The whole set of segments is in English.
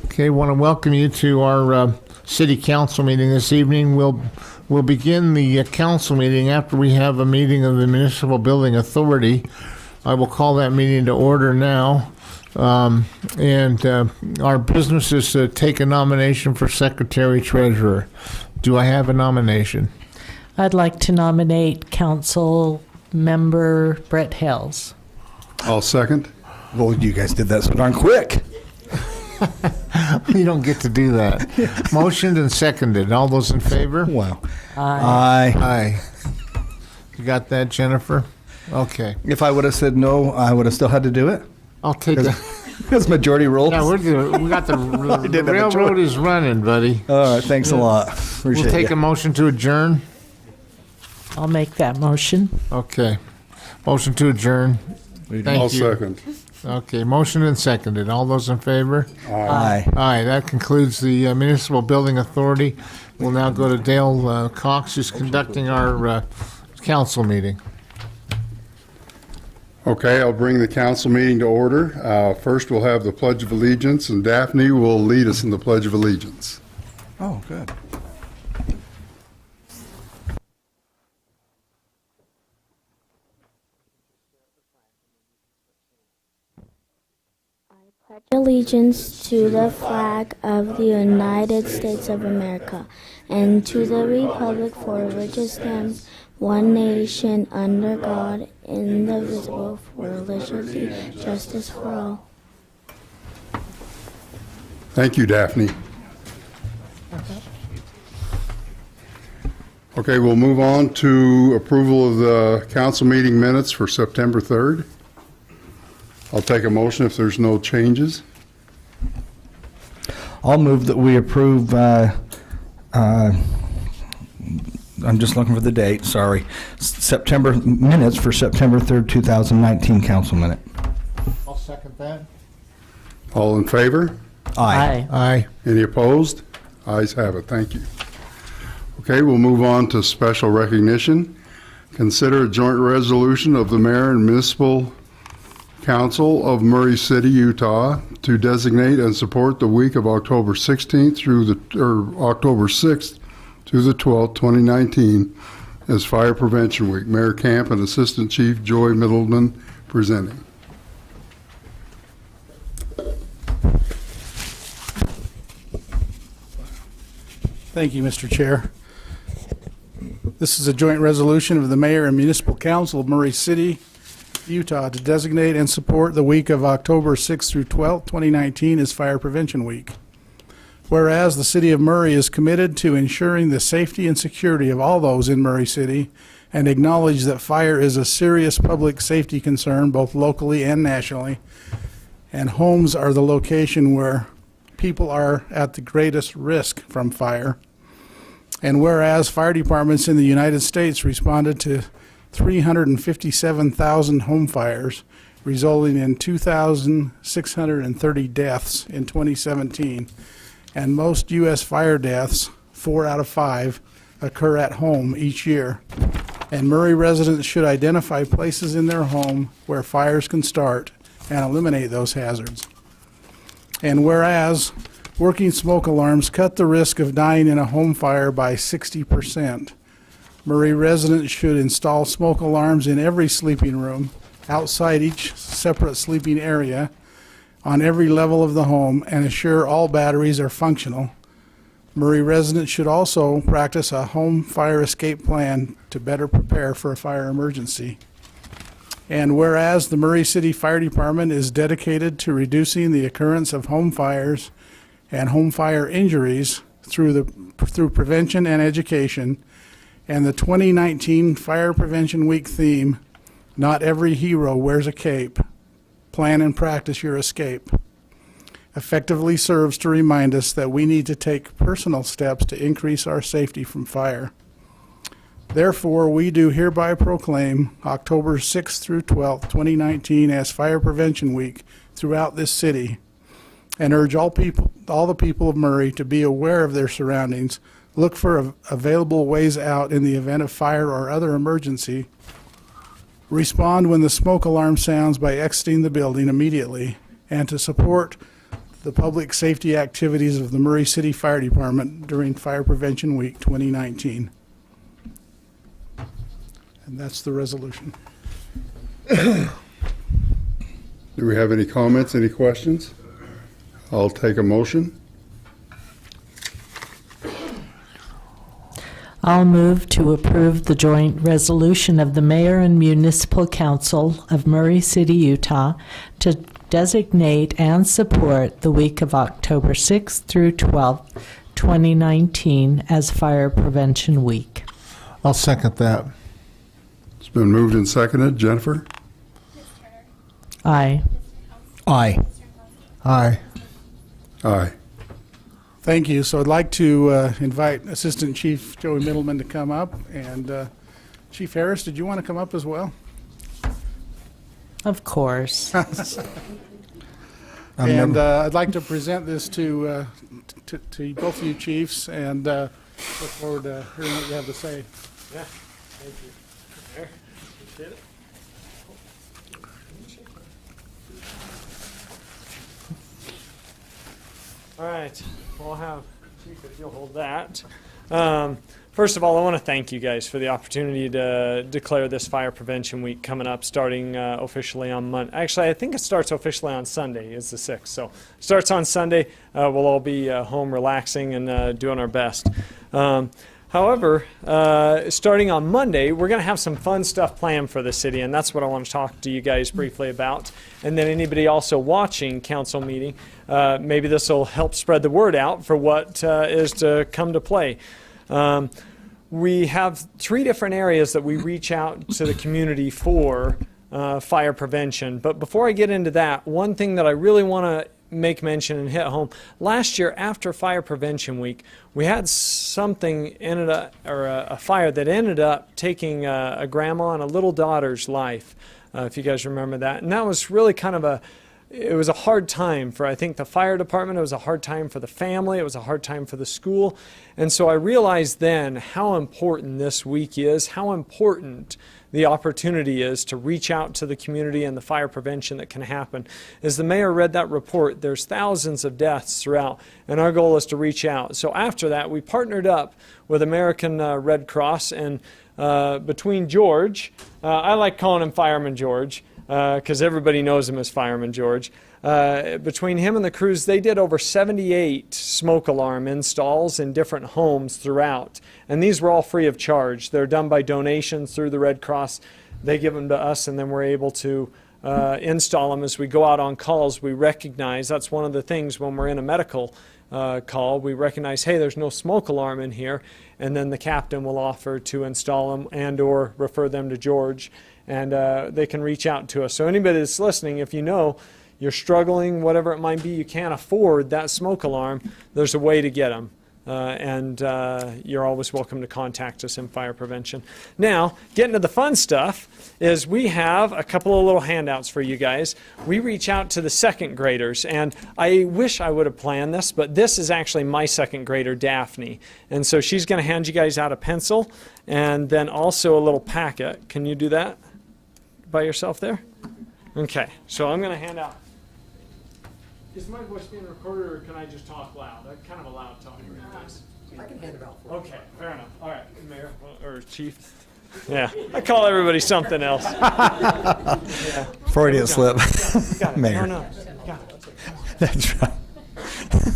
Okay, want to welcome you to our city council meeting this evening. We'll begin the council meeting after we have a meeting of the Municipal Building Authority. I will call that meeting to order now. And our business is to take a nomination for Secretary Treasurer. Do I have a nomination? I'd like to nominate Council Member Brett Hales. I'll second. Well, you guys did that so darn quick. You don't get to do that. Motioned and seconded. All those in favor? Wow. Aye. Aye. You got that, Jennifer? Okay. If I would have said no, I would have still had to do it. I'll take it. Because majority rules. Yeah, we got the railroad is running, buddy. All right, thanks a lot. Appreciate We'll take you. a motion to adjourn. I'll make that motion. Okay. Motion to adjourn. Thank I'll you. second. Okay, motion and seconded. All those in favor? Aye. Aye. That concludes the Municipal Building Authority. We'll now go to Dale Cox, who's conducting our council meeting. Okay, I'll bring the council meeting to order. First, we'll have the Pledge of Allegiance, and Daphne will lead us in the Pledge of Allegiance. Oh, good. Pledge allegiance to the flag of the United States of America and to the republic for which it stands, one nation, under God, indivisible, for liberty, justice for all. Thank you, Daphne. Okay, we'll move on to approval of the council meeting minutes for September 3rd. I'll take a motion if there's no changes. I'll move that we approve, I'm just looking for the date, sorry. September minutes for September 3rd, 2019 council minute. I'll second that. All in favor? Aye. Aye. Any opposed? Ayes have it. Thank you. Okay, we'll move on to special recognition. Consider a joint resolution of the mayor and municipal council of Murray City, Utah, to designate and support the week of October 16th October 6th through the 12th, 2019, as Fire Prevention Week. Mayor Camp and Assistant Chief Joy Middleman presenting. Thank you, Mr. Chair. This is a joint resolution of the Mayor and Municipal Council of Murray City, Utah, to designate and support the week of October 6th through 12th, 2019 as Fire Prevention Week. Whereas the City of Murray is committed to ensuring the safety and security of all those in Murray City and acknowledge that fire is a serious public safety concern both locally and nationally, and homes are the location where people are at the greatest risk from fire. And whereas fire departments in the United States responded to 357,000 home fires, resulting in 2,630 deaths in 2017, and most U.S. fire deaths, 4 out of 5, occur at home each year. And Murray residents should identify places in their home where fires can start and eliminate those hazards. And whereas working smoke alarms cut the risk of dying in a home fire by 60%, Murray residents should install smoke alarms in every sleeping room, outside each separate sleeping area, on every level of the home, and assure all batteries are functional. Murray residents should also practice a home fire escape plan to better prepare for a fire emergency. And whereas the Murray City Fire Department is dedicated to reducing the occurrence of home fires and home fire injuries through prevention and education, and the 2019 Fire Prevention Week theme, "Not Every Hero Wears a Cape. Plan and practice your escape," effectively serves to remind us that we need to take personal steps to increase our safety from fire. Therefore, we do hereby proclaim October 6th through 12th, 2019 as Fire Prevention Week throughout this city, and urge all the people of Murray to be aware of their surroundings, look for available ways out in the event of fire or other emergency, respond when the smoke alarm sounds by exiting the building immediately, and to support the public safety activities of the Murray City Fire Department during Fire Prevention Week 2019. And that's the resolution. Do we have any comments, any questions? I'll take a motion. I'll move to approve the joint resolution of the Mayor and Municipal Council of Murray City, Utah, to designate and support the week of October 6th through 12th, 2019 as Fire Prevention Week. I'll second that. It's been moved and seconded. Jennifer? Aye. Aye. Aye. Aye. Thank you. So I'd like to invite Assistant Chief Joey Middleman to come up. And Chief Harris, did you want to come up as well? Of course. And I'd like to present this to both of you chiefs, and look forward to hearing what you have to say. Yeah, thank you. There, appreciate it. All right, we'll have Chief, if you'll hold that. First of all, I want to thank you guys for the opportunity to declare this Fire Prevention Week coming up, starting officially on Monday. Actually, I think it starts officially on Sunday, is the 6th. So it starts on Sunday. We'll all be home relaxing and doing our best. However, starting on Monday, we're going to have some fun stuff planned for the city, and that's what I want to talk to you guys briefly about. And then anybody also watching council meeting, maybe this will help spread the word out for what is to come to play. We have 3 different areas that we reach out to the community for fire prevention. But before I get into that, one thing that I really want to make mention and hit home. Last year, after Fire Prevention Week, we had something a fire that ended up taking a grandma and a little daughter's life, if you guys remember that. And that was really kind of it was a hard time for, I think, the fire department. It was a hard time for the family. It was a hard time for the school. And so I realized then how important this week is, how important the opportunity is to reach out to the community and the fire prevention that can happen. As the mayor read that report, there's thousands of deaths throughout, and our goal is to reach out. So after that, we partnered up with American Red Cross, and between George, I like calling him Fireman George, because everybody knows him as Fireman George. Between him and the crews, they did over 78 smoke alarm installs in different homes throughout. And these were all free of charge. They're done by donations through the Red Cross. They give them to us, and then we're able to install them as we go out on calls. We recognize, that's one of the things when we're in a medical call, we recognize, hey, there's no smoke alarm in here, and then the captain will offer to install them and or refer them to George, and they can reach out to us. So anybody that's listening, if you know you're struggling, whatever it might be, you can't afford that smoke alarm, there's a way to get them. And you're always welcome to contact us in fire prevention. Now, getting to the fun stuff is we have a couple of little handouts for you guys. We reach out to the second graders, and I wish I would have planned this, but this is actually my second grader, Daphne. And so she's going to hand you guys out a pencil and then also a little packet. Can you do that by yourself there? Okay, so I'm going to hand out. Is my voice being recorded, or can I just talk loud? I'm kind of a loud talker. I can hand it out for you. Okay, fair enough. All right, Mayor or Chief. Yeah, I call everybody something else. Yeah. Freudian slip. Got it. Mayor. No, got it. That's right.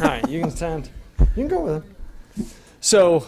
All right, you can stand. You can go with him. So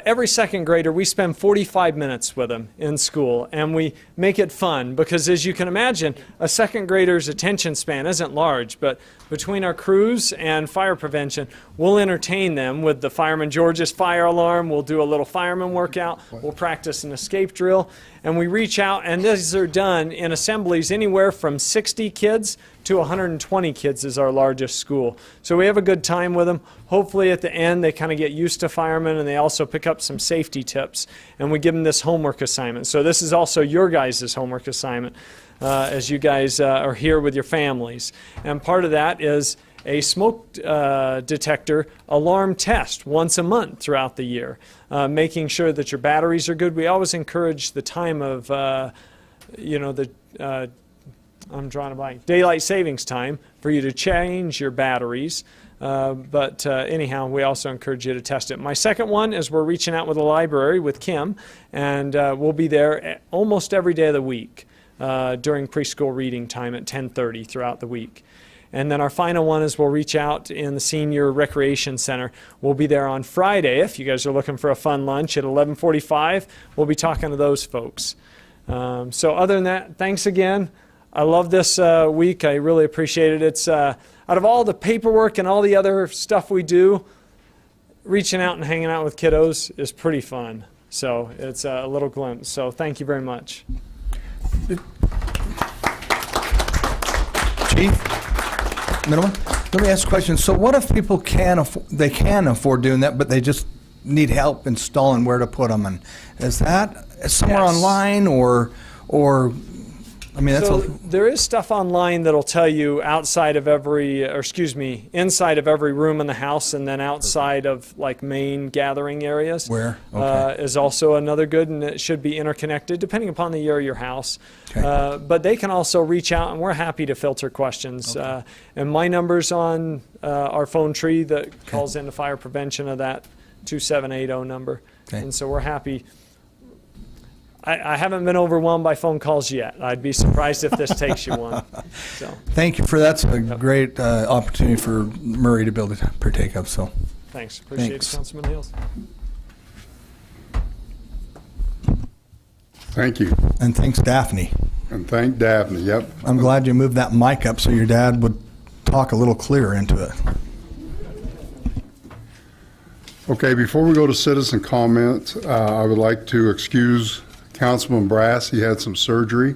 every second grader, we spend 45 minutes with them in school, and we make it fun because, as you can imagine, a second grader's attention span isn't large, but between our crews and fire prevention, we'll entertain them with the Fireman George's fire alarm. We'll do a little fireman workout. We'll practice an escape drill, and we reach out, and these are done in assemblies anywhere from 60 kids to 120 kids is our largest school. So we have a good time with them. Hopefully at the end they kind of get used to firemen, and they also pick up some safety tips, and we give them this homework assignment. So this is also your guys' homework assignment as you guys are here with your families. And part of that is a smoke detector alarm test once a month throughout the year, making sure that your batteries are good. We always encourage the time of I'm drawing a blank, daylight savings time for you to change your batteries. But anyhow, we also encourage you to test it. My second one is we're reaching out with the library with Kim, and we'll be there almost every day of the week during preschool reading time at 10:30 throughout the week. And then our final one is we'll reach out in the Senior Recreation Center. We'll be there on Friday if you guys are looking for a fun lunch at 11:45. We'll be talking to those folks. So other than that, thanks again. I love this week. I really appreciate it. It's out of all the paperwork and all the other stuff we do, reaching out and hanging out with kiddos is pretty fun. So it's a little glimpse. So thank you very much. Chief, Middleman, let me ask a question. So what if people can afford doing that, but they just need help installing where to put them? And is that somewhere Yes. online or I mean, that's So there is stuff online that'll tell you inside of every room in the house, and then outside of like main gathering areas. Where? Okay. Is also another good, and it should be interconnected depending upon the year of your house. Okay. But they can also reach out, and we're happy to filter questions. And my number's on our phone tree that calls into fire prevention of that 2780 number. Okay. And so we're happy. I haven't been overwhelmed by phone calls yet. I'd be surprised if this takes you one. So Thank you for that. That's a great opportunity for Murray to be able to partake of. So thanks. Appreciate Thanks. it, Councilman Hills. Thank you. and thanks, Daphne. And thank Daphne, yep. I'm glad you moved that mic up so your dad would talk a little clearer into it. Okay, before we go to citizen comment, I would like to excuse Councilman Brass. He had some surgery.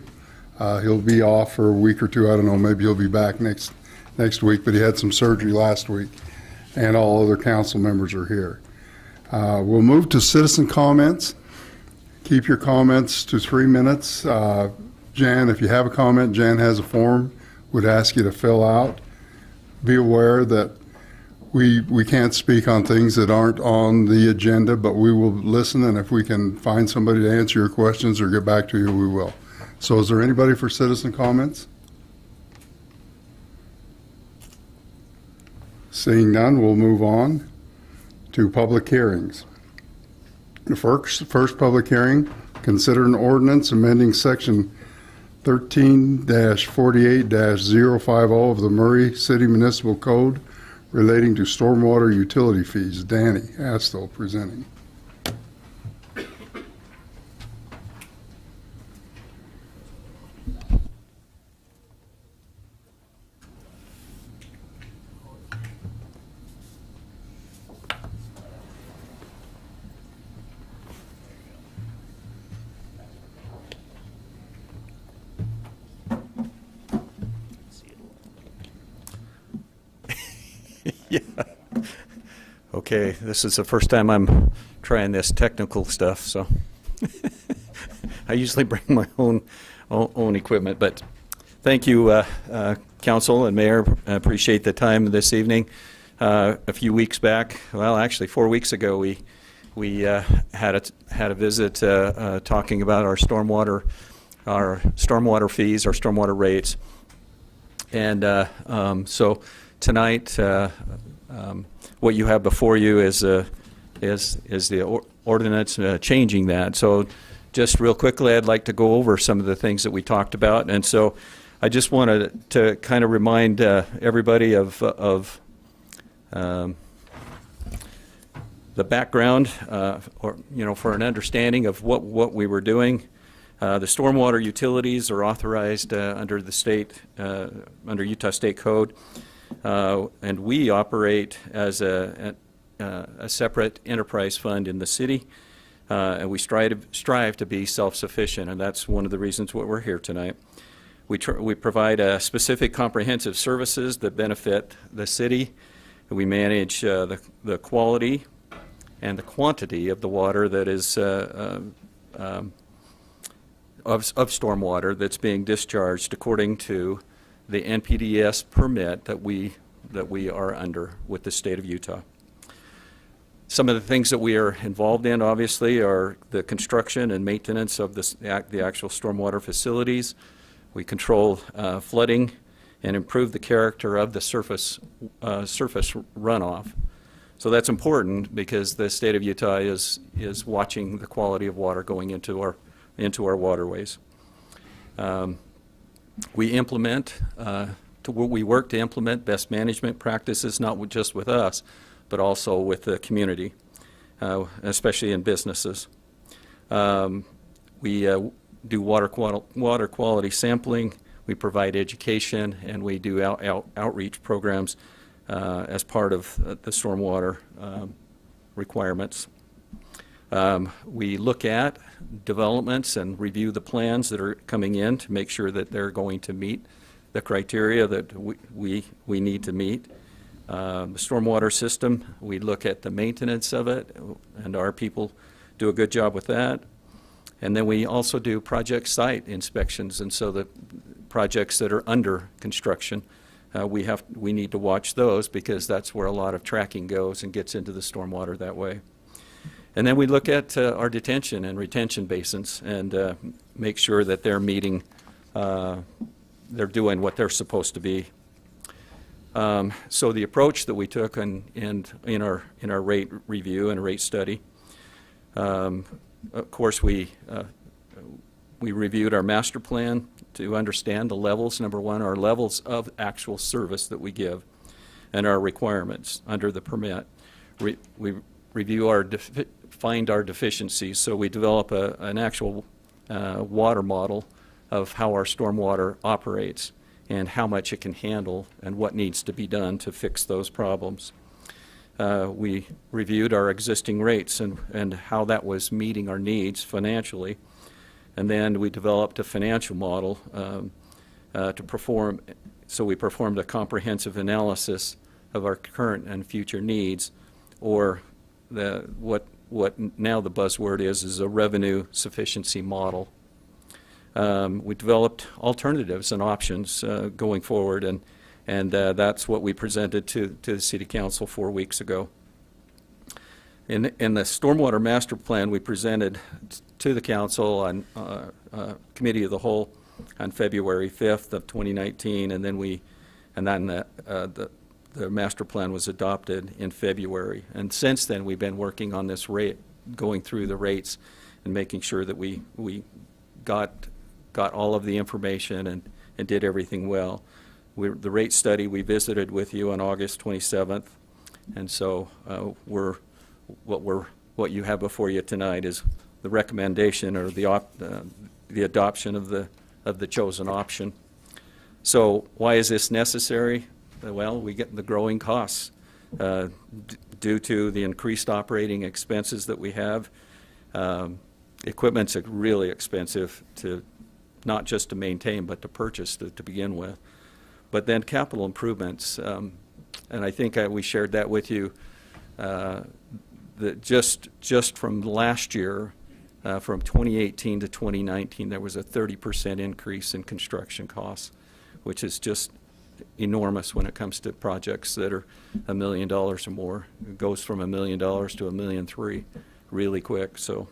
He'll be off for a week or two. I don't know, maybe he'll be back next week, but he had some surgery last week, and all other council members are here. We'll move to citizen comments. Keep your comments to 3 minutes. Jan, if you have a comment, Jan has a form, would ask you to fill out. Be aware that we can't speak on things that aren't on the agenda, but we will listen, and if we can find somebody to answer your questions or get back to you, we will. So is there anybody for citizen comments? Seeing none, we'll move on to public hearings. The first public hearing, consider an ordinance amending section 13-48-050 of the Murray City Municipal Code relating to stormwater utility fees. Danny Astle presenting. Okay, this is the first time I'm trying this technical stuff, so I usually bring my own equipment. But thank you, Council and Mayor. I appreciate the time this evening. A few weeks back, well, actually 4 weeks ago, we had a visit talking about our stormwater fees, our stormwater rates, and so tonight. What you have before you is the ordinance changing that. So just real quickly, I'd like to go over some of the things that we talked about. And so I just wanted to kind of remind everybody of the background, or for an understanding of what we were doing. The stormwater utilities are authorized under the state, under Utah State Code. And we operate as a separate enterprise fund in the city, and we strive to be self-sufficient, and that's one of the reasons why we're here tonight. We provide specific comprehensive services that benefit the city. We manage the quality and the quantity of the water that is of stormwater that's being discharged according to the NPDES permit that we are under with the state of Utah. Some of the things that we are involved in, obviously, are the construction and maintenance of the actual stormwater facilities. We control flooding and improve the character of the surface runoff. So that's important because the state of Utah is watching the quality of water going into our waterways. We work to implement best management practices, not just with us, but also with the community, especially in businesses. We do water quality sampling, we provide education, and we do outreach programs as part of the stormwater requirements. We look at developments and review the plans that are coming in to make sure that they're going to meet the criteria that we need to meet. The stormwater system, we look at the maintenance of it, and our people do a good job with that. And then we also do project site inspections, and so the projects that are under construction, we need to watch those because that's where a lot of tracking goes and gets into the stormwater that way. And then we look at our detention and retention basins and make sure that they're meeting, they're doing what they're supposed to be. So the approach that we took in our rate review and rate study, of course we reviewed our master plan to understand the levels. Number one, our levels of actual service that we give and our requirements under the permit. We review find our deficiencies, so we develop an actual water model of how our stormwater operates and how much it can handle and what needs to be done to fix those problems. We reviewed our existing rates and how that was meeting our needs financially, and then we developed a financial model to perform. So we performed a comprehensive analysis of our current and future needs, or what now the buzzword is a revenue sufficiency model. We developed alternatives and options going forward, and that's what we presented to the City Council 4 weeks ago. In the Stormwater Master Plan, we presented to the Council on Committee of the Whole on February 5th of 2019, and then the Master Plan was adopted in February. And since then, we've been working on this rate, going through the rates and making sure that we got all of the information and did everything well. The rate study we visited with you on August 27th, and so what you have before you tonight is the recommendation or the adoption of the chosen option. So why is this necessary? Well, we get the growing costs due to the increased operating expenses that we have. Equipment's really expensive not just to maintain, but to purchase to begin with. But then capital improvements, and I think we shared that with you, that just from last year, from 2018 to 2019, there was a 30% increase in construction costs, which is just enormous when it comes to projects that are $1 million or more. It goes from $1 million to $1.3 million really quick. So.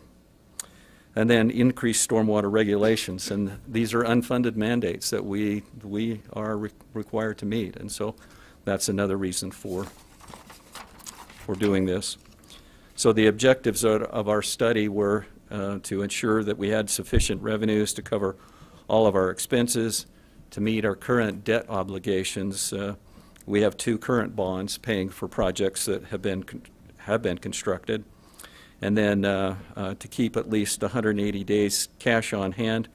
And then increased stormwater regulations, and these are unfunded mandates that we are required to meet, and so that's another reason for doing this. So the objectives of our study were to ensure that we had sufficient revenues to cover all of our expenses, to meet our current debt obligations. We have 2 current bonds paying for projects that have been constructed. And then to keep at least 180 days cash on hand,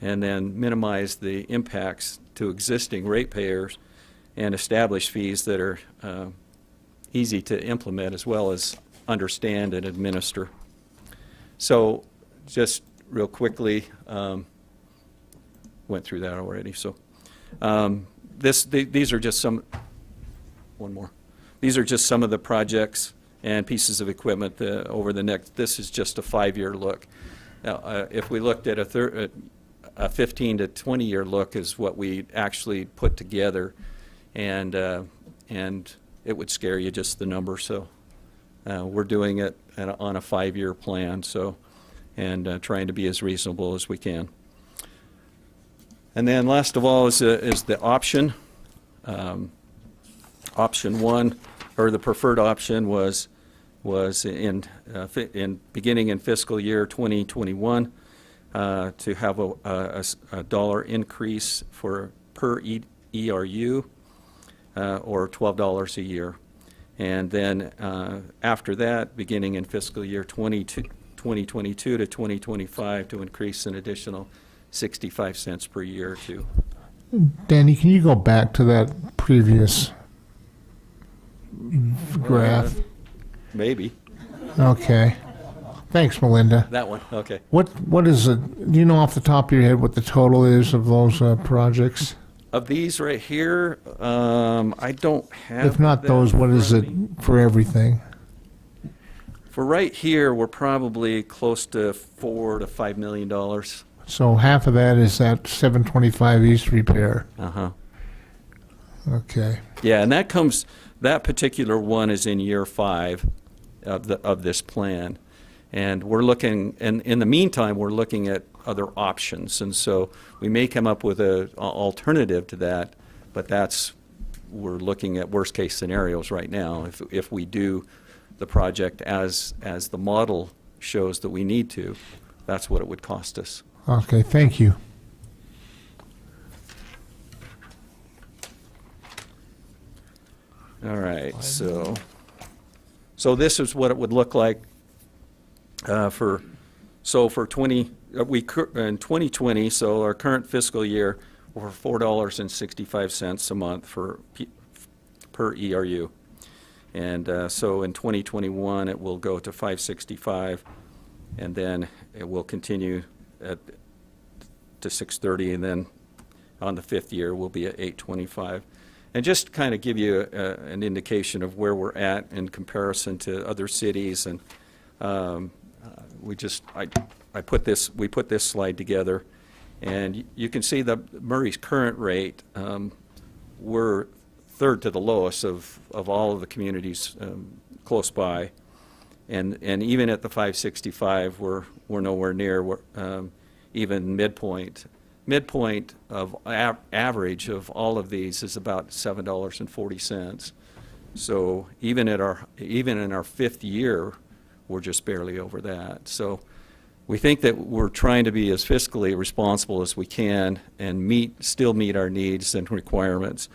and then minimize the impacts to existing ratepayers and establish fees that are easy to implement as well as understand and administer. So just real quickly, went through that already. So these are just some, one more. These are just some of the projects and pieces of equipment over the next. This is just a 5-year look. Now, if we looked at a 15 to 20-year look, is what we actually put together, and it would scare you just the number. So we're doing it on a 5-year plan, so, and trying to be as reasonable as we can. And then last of all is the option. Option 1, or the preferred option, was in beginning in fiscal year 2021 to have a dollar increase per ERU or $12 a year. And then after that, beginning in fiscal year 2022 to 2025, to increase an additional 65 cents per year to. Danny, can you go back to that previous graph? Maybe. Okay. Thanks, Melinda. That one, okay. What is it? Do you know off the top of your head what the total is of those projects? Of these right here, I don't have. If not that those, in what is front it of me. for everything? For right here, we're probably close to $4 to $5 million. So half of that is that 725 East repair. Uh-huh. Okay. Yeah, and that particular one is in year 5 of this plan. And we're looking, and in the meantime, we're looking at other options. And so we may come up with an alternative to that, but we're looking at worst case scenarios right now. If we do the project as the model shows that we need to, that's what it would cost us. Okay, thank you. All right, so this is what it would look like for 2020. So our current fiscal year, we're $4.65 a month per ERU, and so in 2021 it will go to $5.65, and then it will continue to $6.30, and then on the 5th year we'll be at $8.25. And just to kind of give you an indication of where we're at in comparison to other cities, and we put this slide together, and you can see that Murray's current rate, we're third to the lowest of all of the communities close by, and even at the 565, we're nowhere near even midpoint. Midpoint of average of all of these is about $7.40. So even in our 5th year, we're just barely over that. So we think that we're trying to be as fiscally responsible as we can and still meet our needs and requirements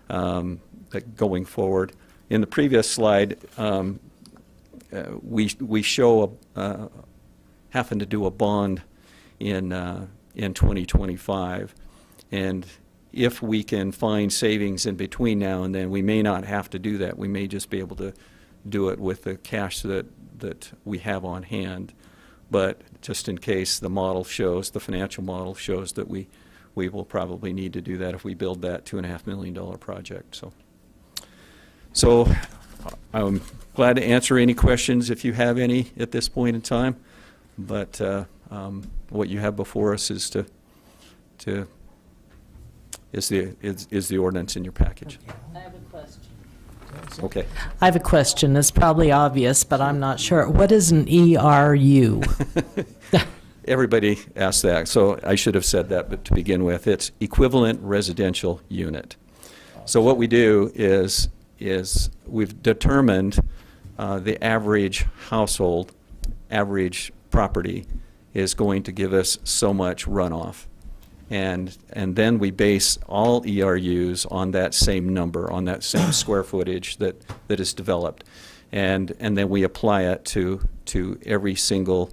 going forward. In the previous slide, we show having to do a bond in 2025, and if we can find savings in between now and then, we may not have to do that. We may just be able to do it with the cash that we have on hand. But just in case the financial model shows that we will probably need to do that if we build that $2.5 million project. So I'm glad to answer any questions if you have any at this point in time. But what you have before us is the ordinance in your package. I have a question. Okay. I have a question. It's probably obvious, but I'm not sure. What is an ERU? Everybody asks that, so I should have said that, but to begin with, it's equivalent residential unit. So what we do is we've determined the average household, average property is going to give us so much runoff. And then we base all ERUs on that same number, on that same square footage that is developed. And then we apply it to every single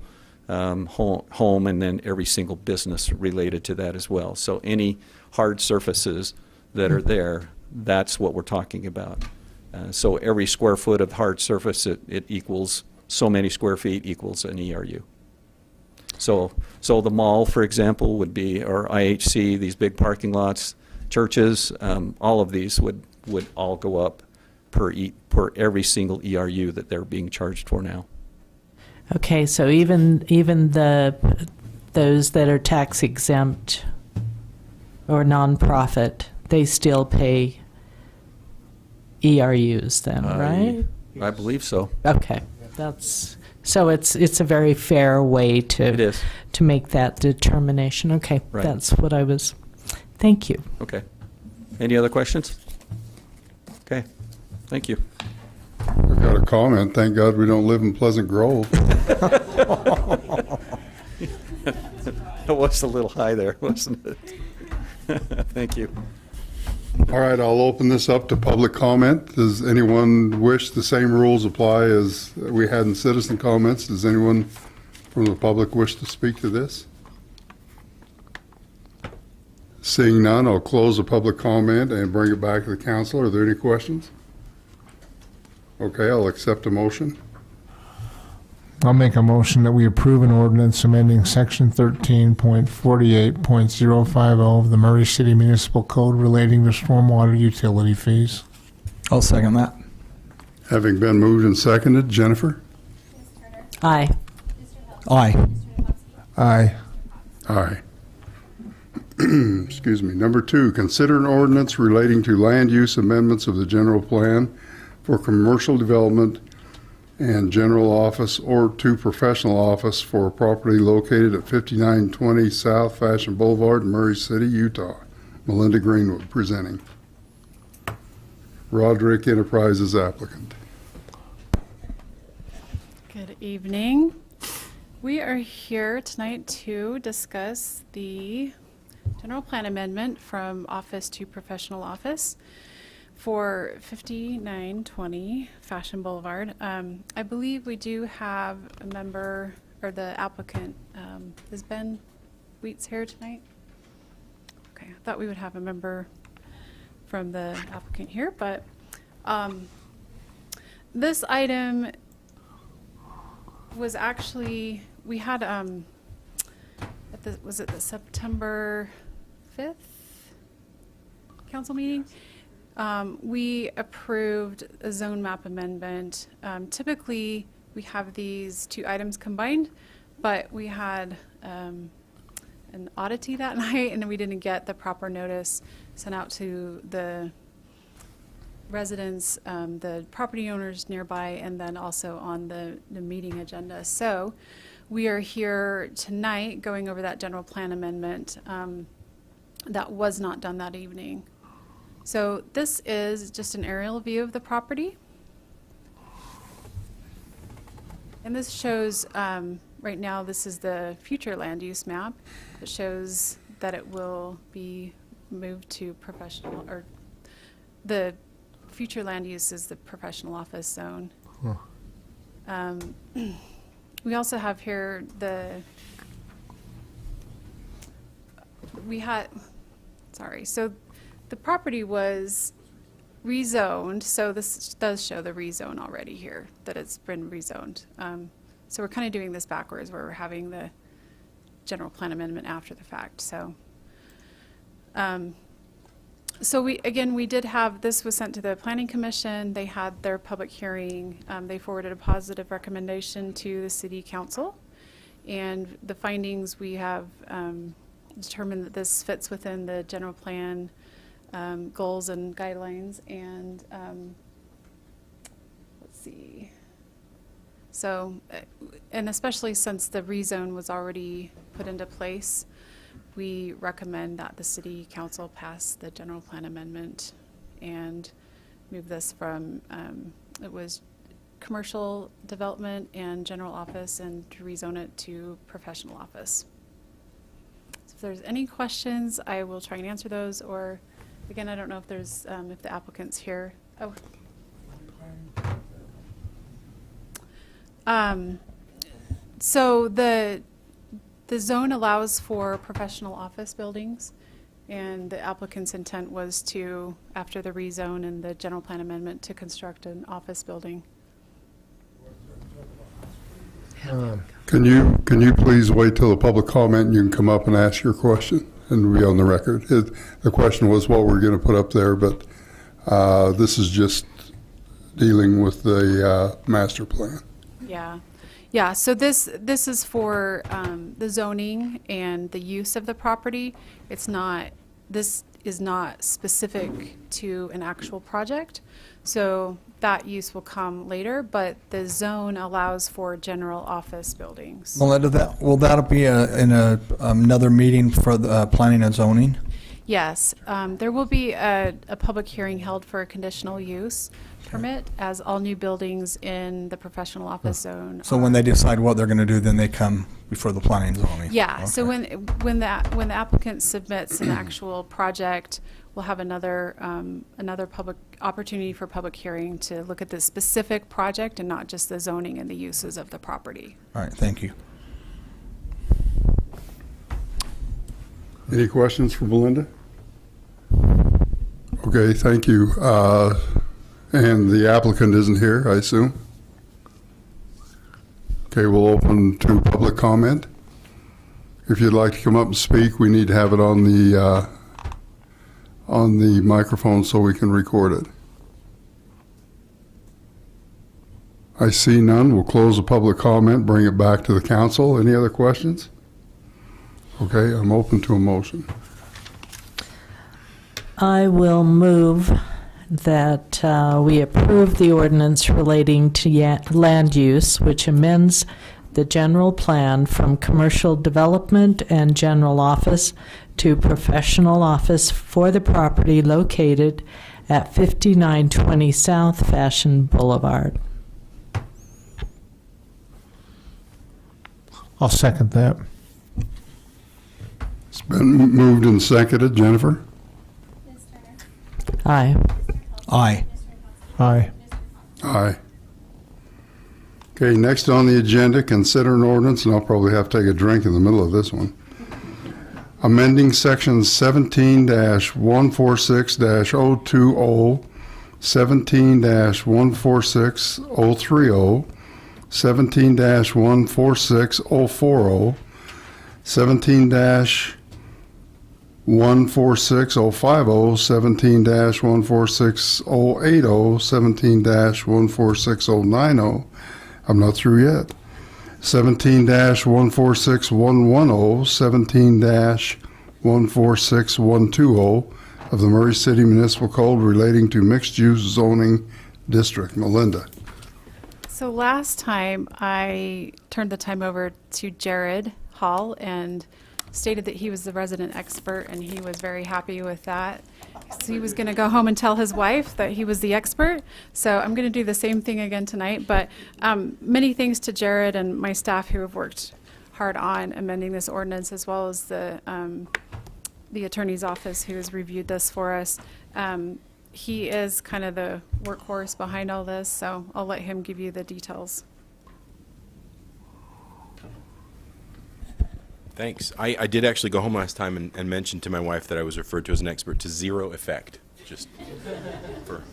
home and then every single business related to that as well. So any hard surfaces that are there, that's what we're talking about. So every square foot of hard surface, it equals so many square feet equals an ERU. So the mall, for example, would be, or IHC, these big parking lots, churches, all of these would all go up per every single ERU that they're being charged for now. Okay, so even those that are tax exempt or nonprofit, they still pay ERUs then, right? I believe so. Okay, so it's a very fair way to It is. to make that determination. Okay, Right. that's what I was. Thank you. Okay. Any other questions? Okay. Thank you. I got a comment. Thank God we don't live in Pleasant Grove. It was a little high there, wasn't it? Thank you. All right, I'll open this up to public comment. Does anyone wish the same rules apply as we had in citizen comments? Does anyone from the public wish to speak to this? Seeing none, I'll close the public comment and bring it back to the council. Are there any questions? Okay, I'll accept a motion. I'll make a motion that we approve an ordinance amending section 13.48.050 of the Murray City Municipal Code relating to stormwater utility fees. I'll second that. Having been moved and seconded, Jennifer? Aye. Aye. Aye. Aye. Excuse me. Number 2, consider an ordinance relating to land use amendments of the general plan for commercial development and general office or to professional office for a property located at 5920 South Fashion Boulevard, Murray City, Utah. Melinda Greenwood presenting. Roderick Enterprises applicant. Good evening. We are here tonight to discuss the general plan amendment from office to professional office for 5920 Fashion Boulevard. I believe we do have a member, or the applicant, is Ben Wheats here tonight? Okay, I thought we would have a member from the applicant here, but this item was actually, we had, was it the September 5th council meeting? We approved a zone map amendment. Typically, we have these two items combined, but we had an oddity that night, and we didn't get the proper notice sent out to the residents, the property owners nearby, and then also on the meeting agenda. So we are here tonight going over that general plan amendment that was not done that evening. So this is just an aerial view of the property. And this shows, right now, this is the future land use map. It shows that it will be moved to professional, or the future land use is the professional office zone. Huh. We also have here so the property was rezoned, so this does show the rezone already here, that it's been rezoned. So we're kind of doing this backwards, where we're having the general plan amendment after the fact. So, we did have, this was sent to the Planning Commission. They had their public hearing. They forwarded a positive recommendation to the City Council. And the findings, we have determined that this fits within the general plan goals and guidelines. And let's see. So, and especially since the rezone was already put into place, we recommend that the City Council pass the general plan amendment and move this from, it was commercial development and general office, and to rezone it to professional office. So if there's any questions, I will try and answer those, or again, I don't know if there's, if the applicant's here. Oh. So the zone allows for professional office buildings, and the applicant's intent was to, after the rezone and the general plan amendment, to construct an office building. Can you please wait till the public comment and you can come up and ask your question and be on the record? The question was what we're going to put up there, but this is just dealing with the master plan. Yeah, so this is for the zoning and the use of the property. This is not specific to an actual project. So that use will come later, but the zone allows for general office buildings. Melinda, will that be another meeting for the planning and zoning? Yes, there will be a public hearing held for a conditional use permit, as all new buildings in the professional office zone. So when they decide what they're going to do, then they come before the planning and zoning? Yeah, so Okay. when the applicant submits an actual project, we'll have another public opportunity for public hearing to look at the specific project and not just the zoning and the uses of the property. All right, thank you. Any questions for Belinda? Okay, thank you. And the applicant isn't here, I assume? Okay, we'll open to public comment. If you'd like to come up and speak, we need to have it on the microphone so we can record it. I see none. We'll close the public comment, bring it back to the council. Any other questions? Okay, I'm open to a motion. I will move that we approve the ordinance relating to land use, which amends the general plan from commercial development and general office to professional office for the property located at 5920 South Fashion Boulevard. I'll second that. It's been moved and seconded. Jennifer? Aye. Aye. Aye. Aye. Okay, next on the agenda, consider an ordinance, and I'll probably have to take a drink in the middle of this one. Amending sections 17-146-020, 17-146-030, 17-146-040, 17-146-050, 17-146-080, 17-146-090. I'm not through yet. 17-146-110, 17-146-120 of the Murray City Municipal Code relating to mixed-use zoning district. Melinda. So last time I turned the time over to Jared Hall and stated that he was the resident expert, and he was very happy with that. So he was going to go home and tell his wife that he was the expert. So I'm going to do the same thing again tonight. But many thanks to Jared and my staff who have worked hard on amending this ordinance, as well as the attorney's office who has reviewed this for us. He is kind of the workhorse behind all this, so I'll let him give you the details. Thanks. I did actually go home last time and mention to my wife that I was referred to as an expert to zero effect, just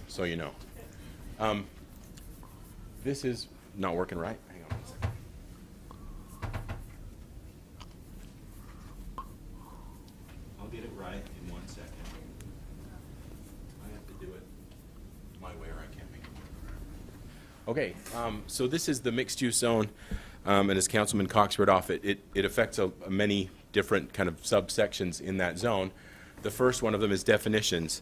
so you know. This is not working right. Hang on one second. I'll get it right in 1 second. I have to do it my way or I can't make it work. Okay, so this is the mixed-use zone. And as Councilman Cox read off, it affects many different kind of subsections in that zone. The first one of them is definitions.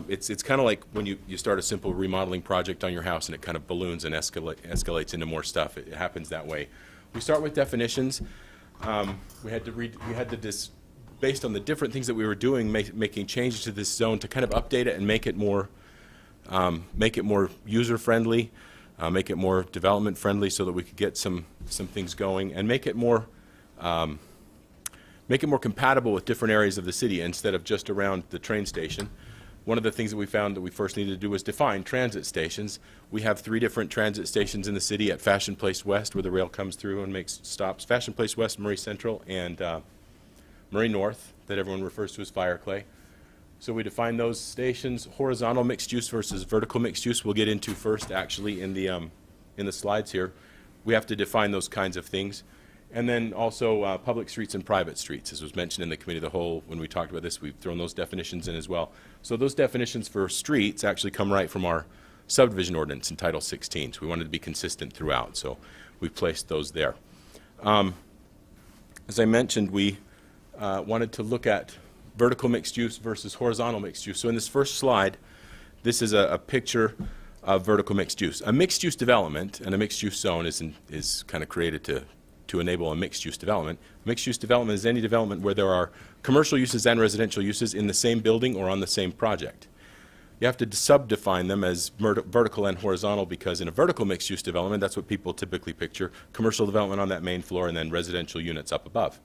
It's kind of like when you start a simple remodeling project on your house and it kind of balloons and escalates into more stuff. It happens that way. We start with definitions. We had to based on the different things that we were doing, making changes to this zone to kind of update it and make it more user-friendly. Make it more development friendly so that we could get some things going and make it more compatible with different areas of the city instead of just around the train station. One of the things that we found that we first needed to do was define transit stations. We have 3 different transit stations in the city at Fashion Place West, where the rail comes through and makes stops. Fashion Place West, Murray Central, and Murray North, that everyone refers to as Fireclay. So we define those stations. Horizontal mixed use versus vertical mixed use we'll get into first, actually, in the slides here. We have to define those kinds of things. And then also public streets and private streets, as was mentioned in the committee of the whole. When we talked about this, we've thrown those definitions in as well. So those definitions for streets actually come right from our subdivision ordinance in Title 16. So we wanted to be consistent throughout, so we placed those there. As I mentioned, we wanted to look at vertical mixed use versus horizontal mixed use. So in this first slide, this is a picture of vertical mixed use. A mixed use development and a mixed use zone is kind of created to enable a mixed use development. Mixed use development is any development where there are commercial uses and residential uses in the same building or on the same project. You have to subdefine them as vertical and horizontal, because in a vertical mixed use development, that's what people typically picture: commercial development on that main floor and then residential units up above.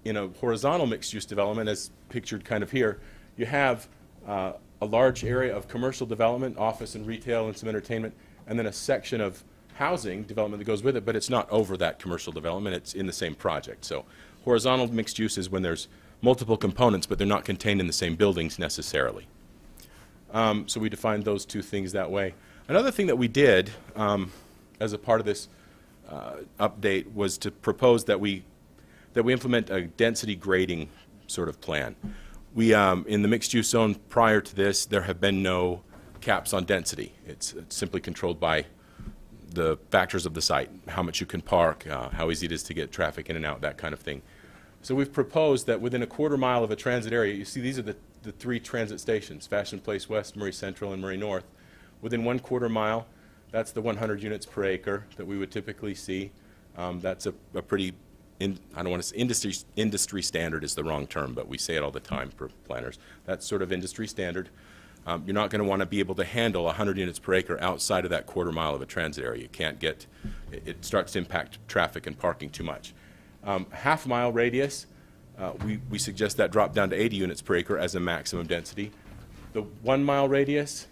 In a horizontal mixed use development, as pictured kind of here, you have a large area of commercial development, office and retail and some entertainment, and then a section of housing development that goes with it, but it's not over that commercial development, it's in the same project. So horizontal mixed use is when there's multiple components, but they're not contained in the same buildings necessarily. So we defined those two things that way. Another thing that we did as a part of this update was to propose that we implement a density grading sort of plan. We, in the mixed-use zone prior to this, there have been no caps on density. It's simply controlled by the factors of the site, how much you can park, how easy it is to get traffic in and out, that kind of thing. So we've proposed that within a quarter mile of a transit area, you see these are the three transit stations: Fashion Place West, Murray Central, and Murray North. Within 1/4 mile, that's the 100 units per acre that we would typically see. That's a pretty, I don't want to say industry standard is the wrong term, but we say it all the time for planners. That's sort of industry standard. You're not going to want to be able to handle 100 units per acre outside of that quarter mile of a transit area. You can't get, it starts to impact traffic and parking too much. Half-mile radius, we suggest that drop down to 80 units per acre as a maximum density. The 1 mile radius,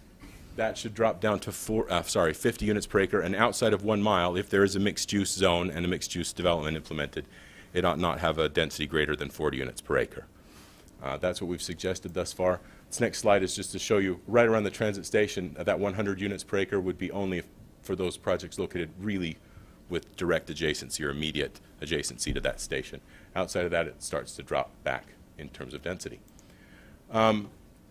that should drop down to 50 units per acre, and outside of 1 mile, if there is a mixed-use zone and a mixed-use development implemented, it ought not have a density greater than 40 units per acre. That's what we've suggested thus far. This next slide is just to show you right around the transit station, that 100 units per acre would be only for those projects located really with direct adjacency or immediate adjacency to that station. Outside of that, it starts to drop back in terms of density.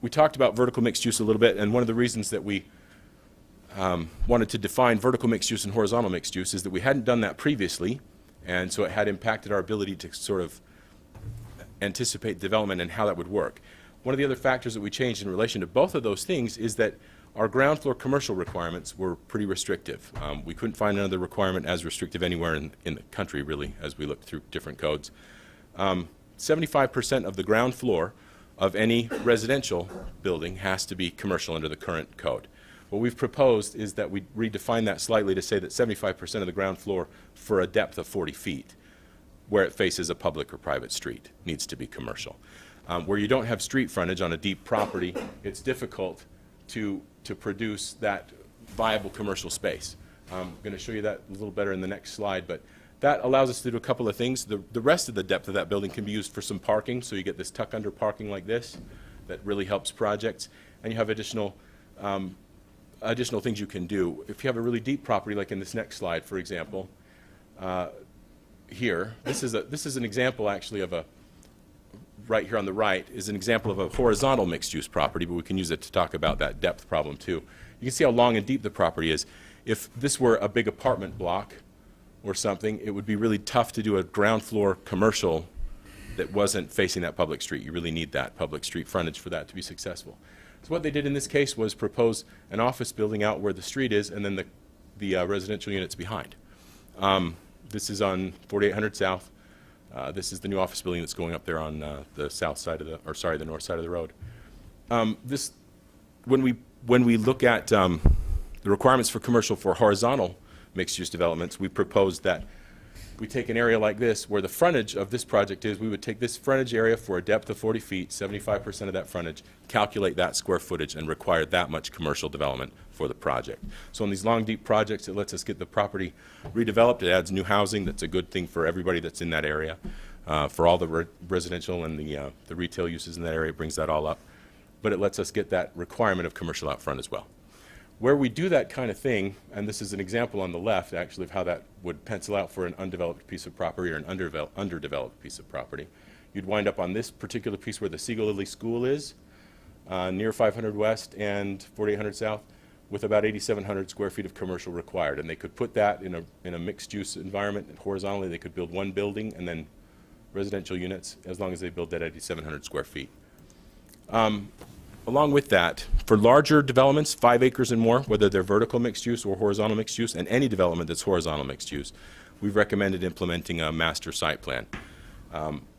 We talked about vertical mixed use a little bit, and one of the reasons that we wanted to define vertical mixed use and horizontal mixed use is that we hadn't done that previously, and so it had impacted our ability to sort of anticipate development and how that would work. One of the other factors that we changed in relation to both of those things is that our ground floor commercial requirements were pretty restrictive. We couldn't find another requirement as restrictive anywhere in the country, really, as we looked through different codes. 75% of the ground floor of any residential building has to be commercial under the current code. What we've proposed is that we redefine that slightly to say that 75% of the ground floor for a depth of 40 feet, where it faces a public or private street, needs to be commercial. Where you don't have street frontage on a deep property, it's difficult to produce that viable commercial space. I'm going to show you that a little better in the next slide, but that allows us to do a couple of things. The rest of the depth of that building can be used for some parking, so you get this tuck under parking like this that really helps projects, and you have additional things you can do. If you have a really deep property, like in this next slide, for example, here, this is an example actually of right here on the right is an example of a horizontal mixed-use property, but we can use it to talk about that depth problem too. You can see how long and deep the property is. If this were a big apartment block or something, it would be really tough to do a ground floor commercial that wasn't facing that public street. You really need that public street frontage for that to be successful. So what they did in this case was propose an office building out where the street is and then the residential units behind. This is on 4800 South. This is the new office building that's going up there on the south side of the north side of the road. When we look at the requirements for commercial for horizontal mixed-use developments, we proposed that we take an area like this where the frontage of this project is, we would take this frontage area for a depth of 40 feet, 75% of that frontage, calculate that square footage, and require that much commercial development for the project. So in these long, deep projects, it lets us get the property redeveloped. It adds new housing. That's a good thing for everybody that's in that area. For all the residential and the retail uses in that area, it brings that all up. But it lets us get that requirement of commercial out front as well. Where we do that kind of thing, and this is an example on the left actually of how that would pencil out for an undeveloped piece of property or an underdeveloped piece of property, you'd wind up on this particular piece where the Seagull Lily School is, near 500 West and 4800 South, with about 8,700 square feet of commercial required. And they could put that in a mixed-use environment. Horizontally, they could build one building and then residential units as long as they build that 8,700 square feet. Along with that, for larger developments, 5 acres and more, whether they're vertical mixed use or horizontal mixed use, and any development that's horizontal mixed use, we've recommended implementing a master site plan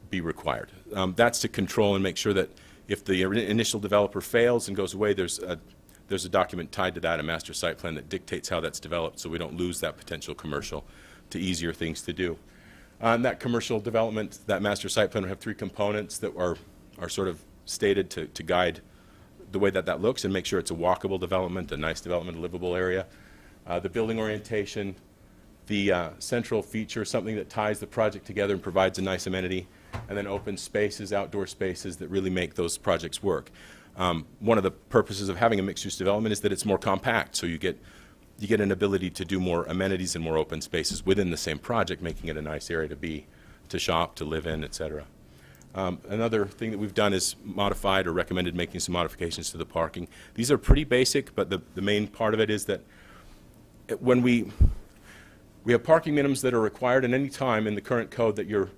be required. That's to control and make sure that if the initial developer fails and goes away, there's a document tied to that, a master site plan that dictates how that's developed, so we don't lose that potential commercial to easier things to do. That commercial development, that master site plan will have 3 components that are sort of stated to guide the way that looks and make sure it's a walkable development, a nice development, a livable area. The building orientation, the central feature, something that ties the project together and provides a nice amenity, and then open spaces, outdoor spaces that really make those projects work. One of the purposes of having a mixed-use development is that it's more compact, so you get an ability to do more amenities and more open spaces within the same project, making it a nice area to be, to shop, to live in, etc. Another thing that we've done is modified or recommended making some modifications to the parking. These are pretty basic, but the main part of it is that when we have parking minimums that are required at any time in the current code that you're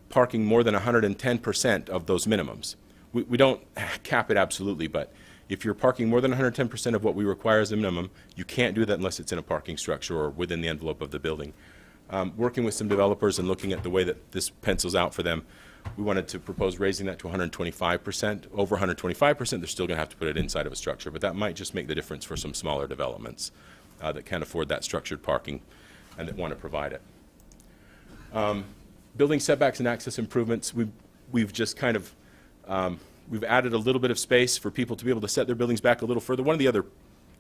parking more than 110% of those minimums. We don't cap it absolutely, but if you're parking more than 110% of what we require as a minimum, you can't do that unless it's in a parking structure or within the envelope of the building. Working with some developers and looking at the way that this pencils out for them, we wanted to propose raising that to 125%. Over 125%, they're still going to have to put it inside of a structure, but that might just make the difference for some smaller developments that can't afford that structured parking and that want to provide it. Building setbacks and access improvements, we've just kind of, we've added a little bit of space for people to be able to set their buildings back a little further. One of the other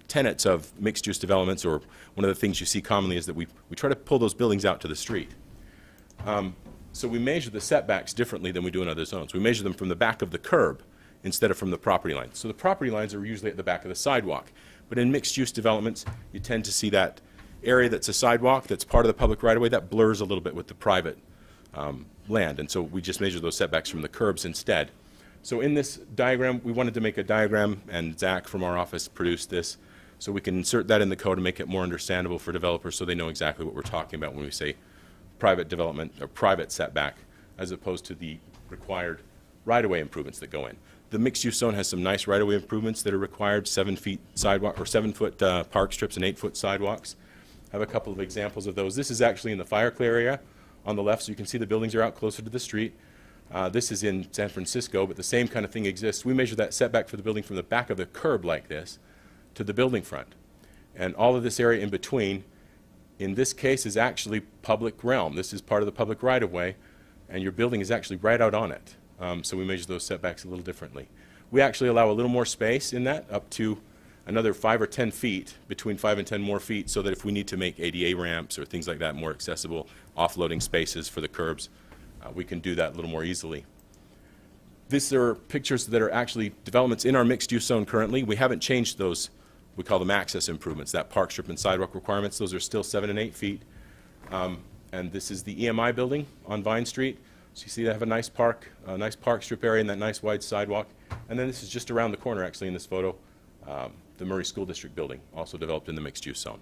tenets of mixed-use developments, or one of the things you see commonly, is that we try to pull those buildings out to the street. So we measure the setbacks differently than we do in other zones. We measure them from the back of the curb instead of from the property line. So the property lines are usually at the back of the sidewalk. But in mixed-use developments, you tend to see that area that's a sidewalk, that's part of the public right-of-way, that blurs a little bit with the private land. And so we just measure those setbacks from the curbs instead. So in this diagram, we wanted to make a diagram, and Zach from our office produced this, so we can insert that in the code and make it more understandable for developers so they know exactly what we're talking about when we say private development or private setback, as opposed to the required right-of-way improvements that go in. The mixed-use zone has some nice right-of-way improvements that are required, 7 feet sidewalk or 7-foot park strips and 8-foot sidewalks. I have a couple of examples of those. This is actually in the fire clear area on the left, so you can see the buildings are out closer to the street. This is in San Francisco, but the same kind of thing exists. We measure that setback for the building from the back of the curb like this to the building front. And all of this area in between, in this case, is actually public realm. This is part of the public right-of-way, and your building is actually right out on it. So we measure those setbacks a little differently. We actually allow a little more space in that, up to another 5 or 10 feet, between 5 and 10 more feet, so that if we need to make ADA ramps or things like that more accessible, offloading spaces for the curbs, we can do that a little more easily. These are pictures that are actually developments in our mixed-use zone currently. We haven't changed those. We call them access improvements, that park strip and sidewalk requirements. Those are still 7 and 8 feet. And this is the EMI building on Vine Street. So you see they have a nice park strip area and that nice wide sidewalk. And then this is just around the corner, actually, in this photo, the Murray School District building, also developed in the mixed-use zone.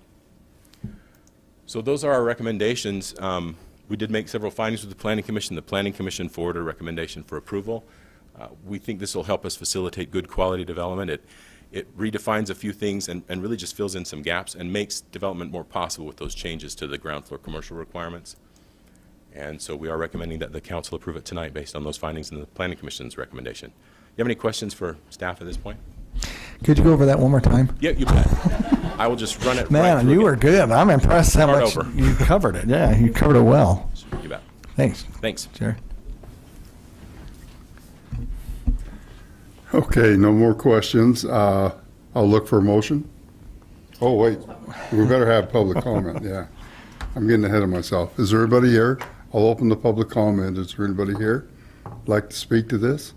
So those are our recommendations. We did make several findings with the Planning Commission. The Planning Commission forwarded a recommendation for approval. We think this will help us facilitate good quality development. It redefines a few things and really just fills in some gaps and makes development more possible with those changes to the ground floor commercial requirements. And so we are recommending that the council approve it tonight based on those findings and the Planning Commission's recommendation. You have any questions for staff at this point? Could you go over that one more time? Yeah, you bet. I will just run it right Man, through you were good. I'm impressed how Start much over. you covered it. Yeah, you covered it well. You bet. Thanks. Thanks. Sure. Okay, no more questions. I'll look for a motion. Oh, wait, we better have public comment, yeah. I'm getting ahead of myself. Is there anybody here? I'll open the public comment. Is there anybody here like to speak to this?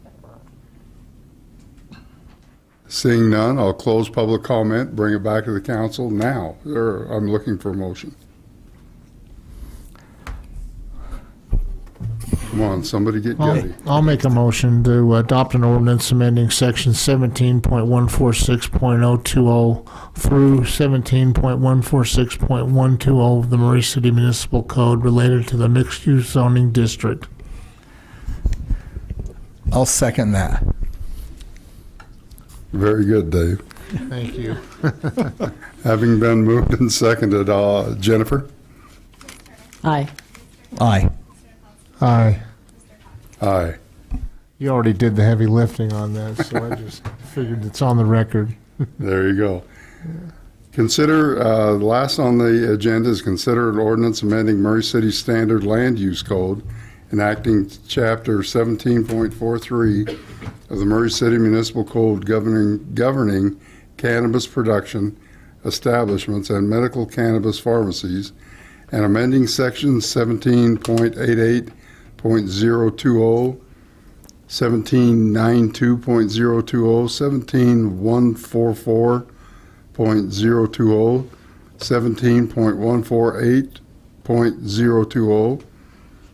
Seeing none, I'll close public comment, bring it back to the council now. I'm looking for a motion. Come on, somebody get ready. I'll make a motion to adopt an ordinance amending section 17.146.020 through 17.146.120 of the Murray City Municipal Code related to the mixed-use zoning district. I'll second that. Very good, Dave. Thank you. Having been moved and seconded, Jennifer? Aye. Aye. Aye. Aye. You already did the heavy lifting on that, so I just figured it's on the record. There you go. Consider, last on the agenda is consider an ordinance amending Murray City Standard Land Use Code, enacting Chapter 17.43 of the Murray City Municipal Code governing cannabis production, establishments, and medical cannabis pharmacies, and amending Section 17.88.020, 1792.020, 17144.020, 17.148.020,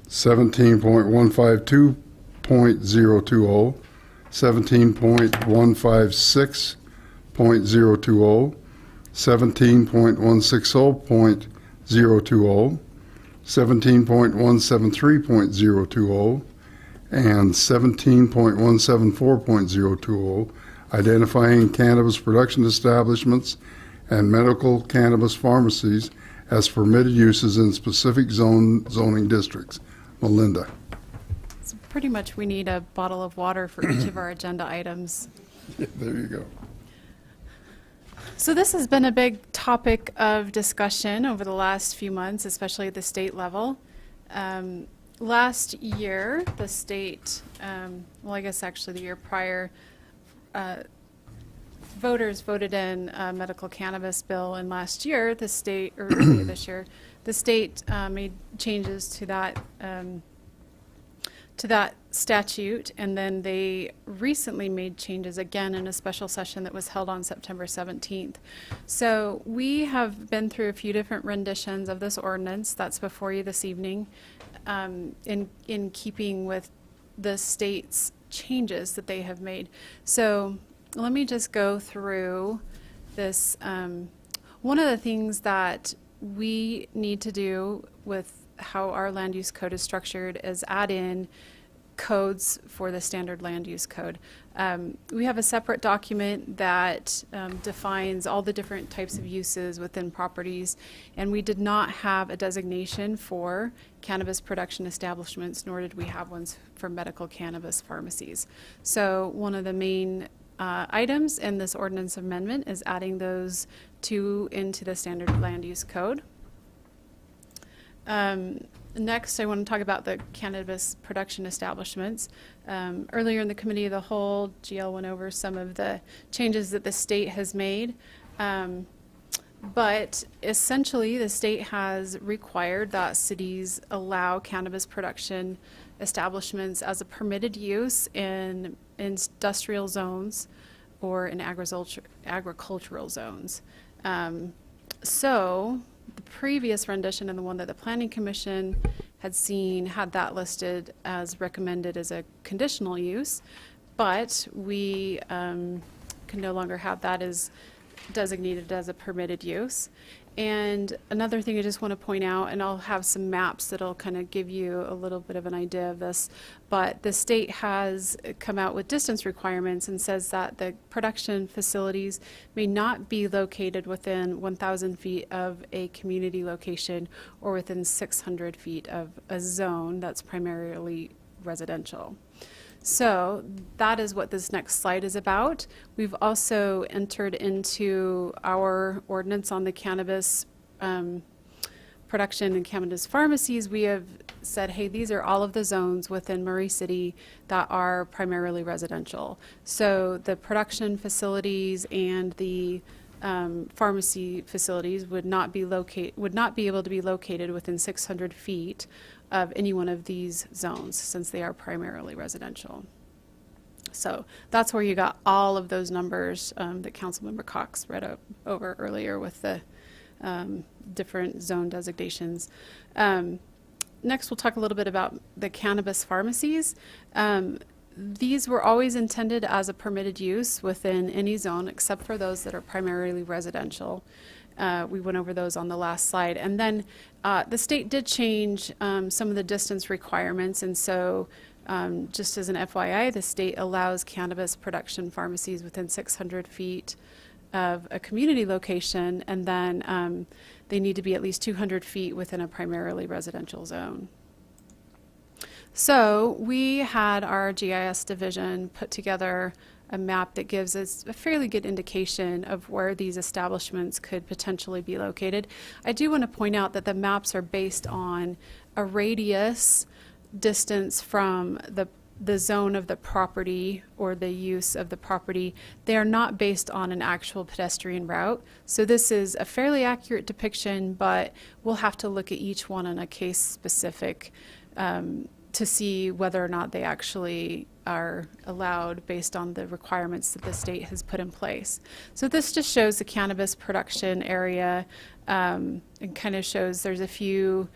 17.152.020, 17.156.020, 17.160.020, 17.173.020, and 17.174.020, identifying cannabis production establishments and medical cannabis pharmacies as permitted uses in specific zoning districts. Melinda. So pretty much we need a bottle of water for each of our agenda items. Yeah, there you go. So this has been a big topic of discussion over the last few months, especially at the state level. Last year, the state, well, I guess actually the year prior, voters voted in a medical cannabis bill, and last year, the state, or earlier this year, the state made changes to that statute, and then they recently made changes again in a special session that was held on September 17th. So we have been through a few different renditions of this ordinance that's before you this evening, in keeping with the state's changes that they have made. So let me just go through this. One of the things that we need to do with how our land use code is structured is add in codes for the standard land use code. We have a separate document that defines all the different types of uses within properties, and we did not have a designation for cannabis production establishments, nor did we have ones for medical cannabis pharmacies. So one of the main items in this ordinance amendment is adding those two into the standard land use code. Next, I want to talk about the cannabis production establishments. Earlier in the Committee of the Whole, GL went over some of the changes that the state has made. But essentially, the state has required that cities allow cannabis production establishments as a permitted use in industrial zones or in agricultural zones. So the previous rendition and the one that the Planning Commission had seen had that listed as recommended as a conditional use, but we can no longer have that as designated as a permitted use. And another thing I just want to point out, and I'll have some maps that'll kind of give you a little bit of an idea of this, but the state has come out with distance requirements and says that the production facilities may not be located within 1,000 feet of a community location or within 600 feet of a zone that's primarily residential. So that is what this next slide is about. We've also entered into our ordinance on the cannabis production and cannabis pharmacies. We have said, hey, these are all of the zones within Murray City that are primarily residential. So the production facilities and the pharmacy facilities would not be able to be located within 600 feet of any one of these zones, since they are primarily residential. So that's where you got all of those numbers that Councilmember Cox read over earlier with the different zone designations. Next, we'll talk a little bit about the cannabis pharmacies. These were always intended as a permitted use within any zone except for those that are primarily residential. We went over those on the last slide. And then the state did change some of the distance requirements, and so Just as an FYI, the state allows cannabis production pharmacies within 600 feet of a community location, and then they need to be at least 200 feet within a primarily residential zone. So we had our GIS division put together a map that gives us a fairly good indication of where these establishments could potentially be located. I do want to point out that the maps are based on a radius distance from the zone of the property or the use of the property. They are not based on an actual pedestrian route. So this is a fairly accurate depiction, but we'll have to look at each one on a case specific to see whether or not they actually are allowed based on the requirements that the state has put in place. So this just shows the cannabis production area and kind of shows there's a few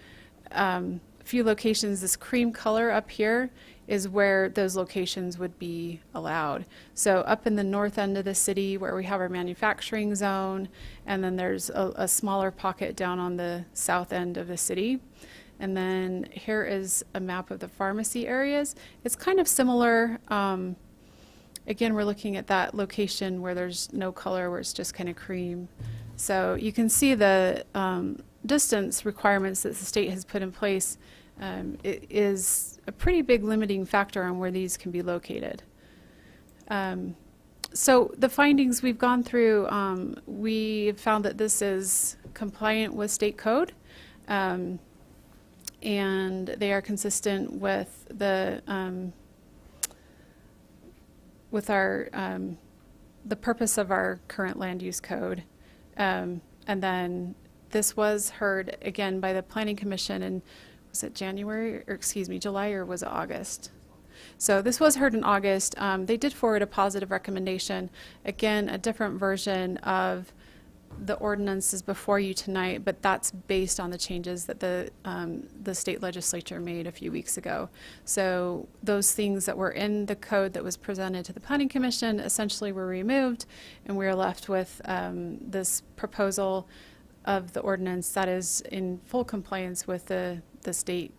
locations. This cream color up here is where those locations would be allowed. So up in the north end of the city where we have our manufacturing zone, and then there's a smaller pocket down on the south end of the city. And then here is a map of the pharmacy areas. It's kind of similar. Again, we're looking at that location where there's no color, where it's just kind of cream. So you can see the distance requirements that the state has put in place. It is a pretty big limiting factor on where these can be located. So the findings we've gone through, we found that this is compliant with state code. And they are consistent with the purpose of our current land use code. And then this was heard again by the Planning Commission in, was it July, or was it August? So this was heard in August. They did forward a positive recommendation. Again, a different version of the ordinance is before you tonight, but that's based on the changes that the state legislature made a few weeks ago. So those things that were in the code that was presented to the Planning Commission essentially were removed, and we're left with this proposal of the ordinance that is in full compliance with the state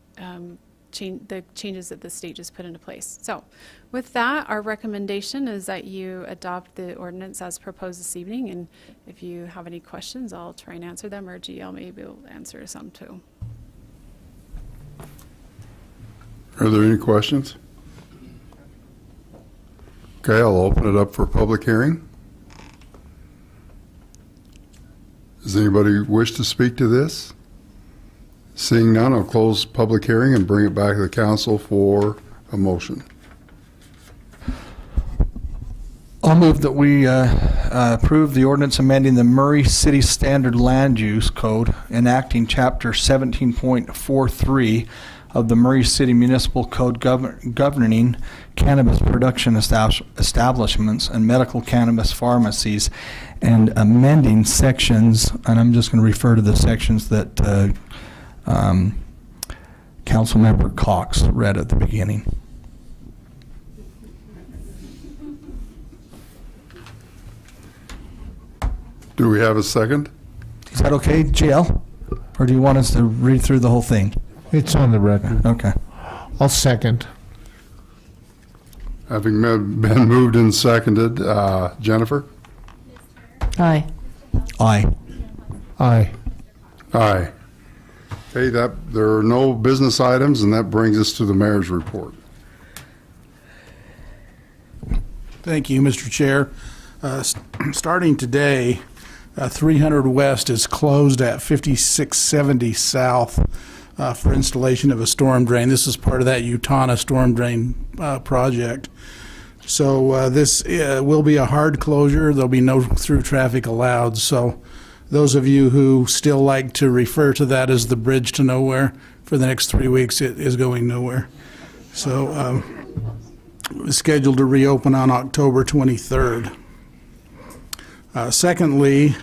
the changes that the state just put into place. So with that, our recommendation is that you adopt the ordinance as proposed this evening, and if you have any questions, I'll try and answer them, or GL may be able to answer some too. Are there any questions? Okay, I'll open it up for public hearing. Does anybody wish to speak to this? Seeing none, I'll close public hearing and bring it back to the council for a motion. I'll move that we approve the ordinance amending the Murray City Standard Land Use Code, enacting Chapter 17.43 of the Murray City Municipal Code governing cannabis production establishments and medical cannabis pharmacies, and amending sections, and I'm just going to refer to the sections that Councilmember Cox read at the beginning. Do we have a second? Is that okay, GL? Or do you want us to read through the whole thing? It's on the record. Okay. I'll second. Having been moved and seconded, Jennifer? Aye. Aye. Aye. Aye. Okay, there are no business items, and that brings us to the mayor's report. Thank you, Mr. Chair. Starting today, 300 West is closed at 5670 South for installation of a storm drain. This is part of that Utah storm drain project. So this will be a hard closure. There'll be no through traffic allowed. So those of you who still like to refer to that as the bridge to nowhere, for the next 3 weeks, it is going nowhere. So it's scheduled to reopen on October 23rd. Secondly,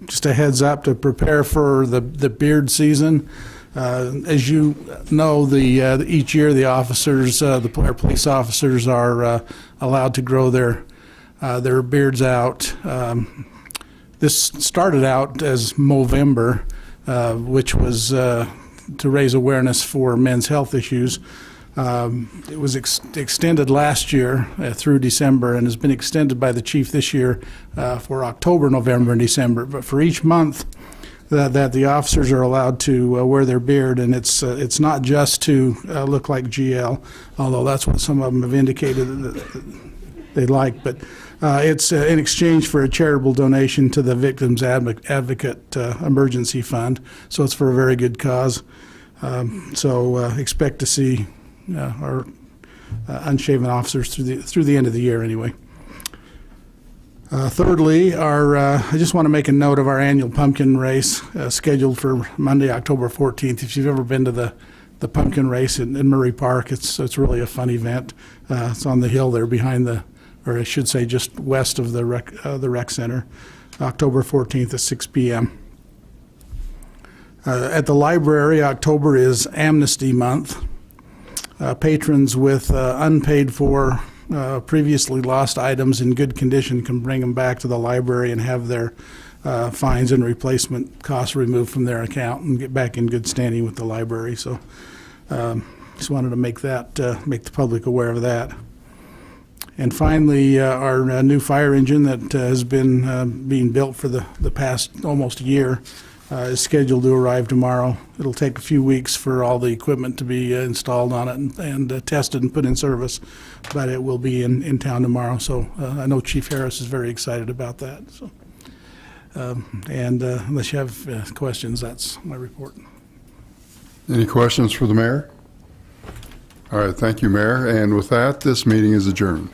just a heads up to prepare for the beard season. As you know, each year the officers, our police officers, are allowed to grow their beards out. This started out as Movember, which was to raise awareness for men's health issues. It was extended last year through December and has been extended by the chief this year for October, November, and December. But for each month that the officers are allowed to wear their beard, and it's not just to look like GL, although that's what some of them have indicated that they like, but it's in exchange for a charitable donation to the Victims Advocate Emergency Fund, so it's for a very good cause. So expect to see our unshaven officers through the end of the year anyway. Thirdly, I just want to make a note of our annual pumpkin race scheduled for Monday, October 14th. If you've ever been to the pumpkin race in Murray Park, it's really a fun event. It's on the hill there behind or I should say just west of the rec center, October 14th at 6 p.m. At the library, October is Amnesty Month. Patrons with unpaid for previously lost items in good condition can bring them back to the library and have their fines and replacement costs removed from their account and get back in good standing with the library. So just wanted to make the public aware of that. And finally, our new fire engine that has been being built for the past almost year is scheduled to arrive tomorrow. It'll take a few weeks for all the equipment to be installed on it and tested and put in service, but it will be in town tomorrow. So I know Chief Harris is very excited about that. So, unless you have questions, that's my report. Any questions for the mayor? All right, thank you, Mayor. And with that, this meeting is adjourned.